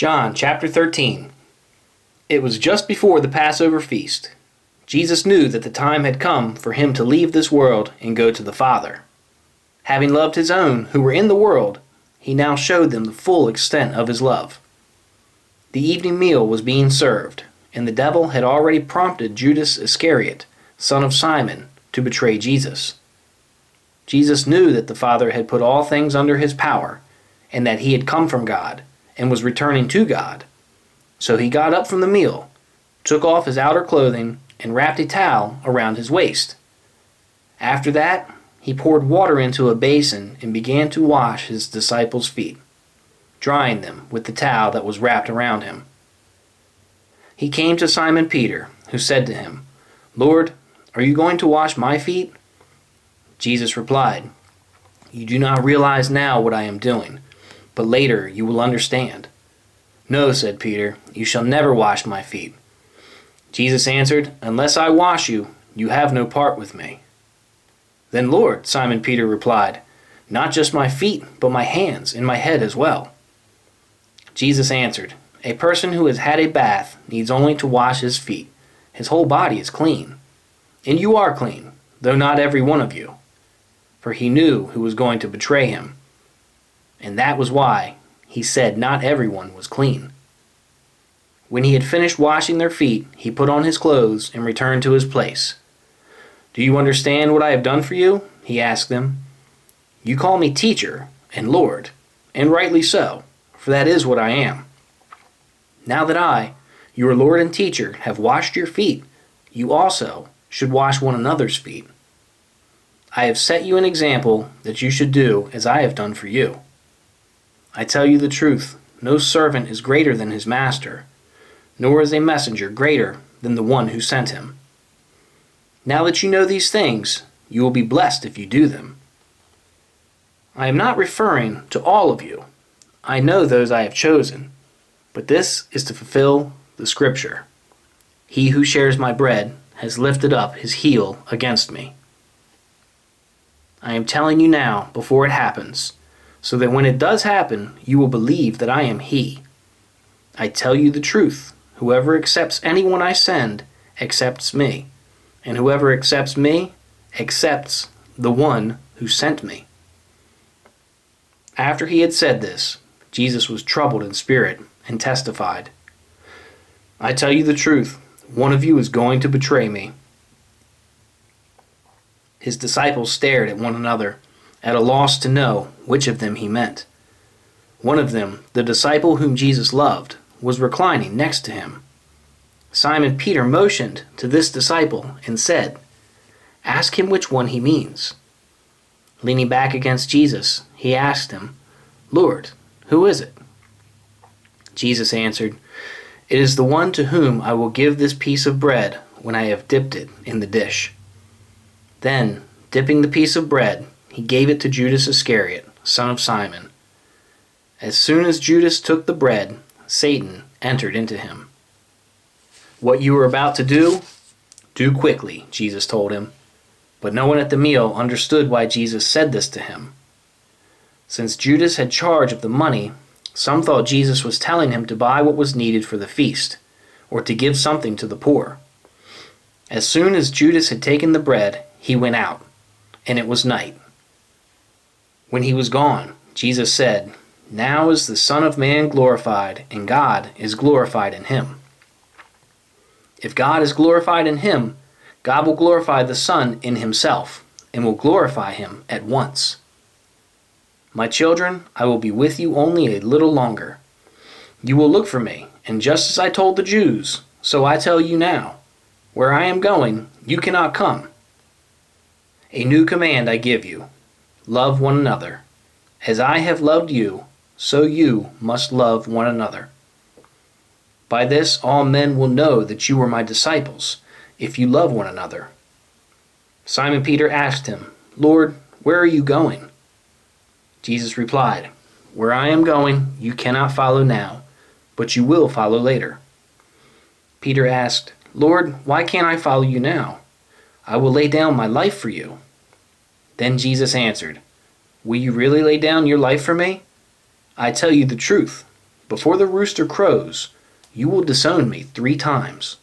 John chapter 13. It was just before the Passover feast. Jesus knew that the time had come for him to leave this world and go to the Father. Having loved his own who were in the world, he now showed them the full extent of his love. The evening meal was being served, and the devil had already prompted Judas Iscariot, son of Simon, to betray Jesus. Jesus knew that the Father had put all things under his power, and that he had come from God, and was returning to God. So he got up from the meal, took off his outer clothing, and wrapped a towel around his waist. After that, he poured water into a basin and began to wash his disciples' feet, drying them with the towel that was wrapped around him. He came to Simon Peter, who said to him, "Lord, are you going to wash my feet?" Jesus replied, "You do not realize now what I am doing, but later you will understand." "No," said Peter, "you shall never wash my feet." Jesus answered, "Unless I wash you, you have no part with me." "Then, Lord," Simon Peter replied, "not just my feet, but my hands and my head as well." Jesus answered, "A person who has had a bath needs only to wash his feet. His whole body is clean. And you are clean, though not every one of you." For he knew who was going to betray him. And that was why he said not everyone was clean. When he had finished washing their feet, he put on his clothes and returned to his place. "Do you understand what I have done for you?" he asked them. "You call me teacher and Lord, and rightly so, for that is what I am. Now that I, your Lord and teacher, have washed your feet, you also should wash one another's feet. I have set you an example that you should do as I have done for you. I tell you the truth, no servant is greater than his master, nor is a messenger greater than the one who sent him. Now that you know these things, you will be blessed if you do them. I am not referring to all of you. I know those I have chosen, but this is to fulfill the scripture. He who shares my bread has lifted up his heel against me. I am telling you now before it happens, so that when it does happen, you will believe that I am he. I tell you the truth, whoever accepts anyone I send accepts me, and whoever accepts me accepts the one who sent me." After he had said this, Jesus was troubled in spirit and testified, "I tell you the truth, one of you is going to betray me." His disciples stared at one another, at a loss to know which of them he meant. One of them, the disciple whom Jesus loved, was reclining next to him. Simon Peter motioned to this disciple and said, "Ask him which one he means." Leaning back against Jesus, he asked him, "Lord, who is it?" Jesus answered, "It is the one to whom I will give this piece of bread when I have dipped it in the dish." Then, dipping the piece of bread, he gave it to Judas Iscariot, son of Simon. As soon as Judas took the bread, Satan entered into him. "What you are about to do, do quickly," Jesus told him. But no one at the meal understood why Jesus said this to him. Since Judas had charge of the money, some thought Jesus was telling him to buy what was needed for the feast, or to give something to the poor. As soon as Judas had taken the bread, he went out, and it was night. When he was gone, Jesus said, "Now is the Son of Man glorified, and God is glorified in him. If God is glorified in him, God will glorify the Son in himself, and will glorify him at once. My children, I will be with you only a little longer. You will look for me, and just as I told the Jews, so I tell you now, where I am going, you cannot come. A new command I give you, love one another. As I have loved you, so you must love one another. By this all men will know that you are my disciples, if you love one another." Simon Peter asked him, "Lord, where are you going?" Jesus replied, "Where I am going, you cannot follow now, but you will follow later." Peter asked, "Lord, why can't I follow you now? I will lay down my life for you." Then Jesus answered, "Will you really lay down your life for me? I tell you the truth. before the rooster crows, you will disown me 3 times.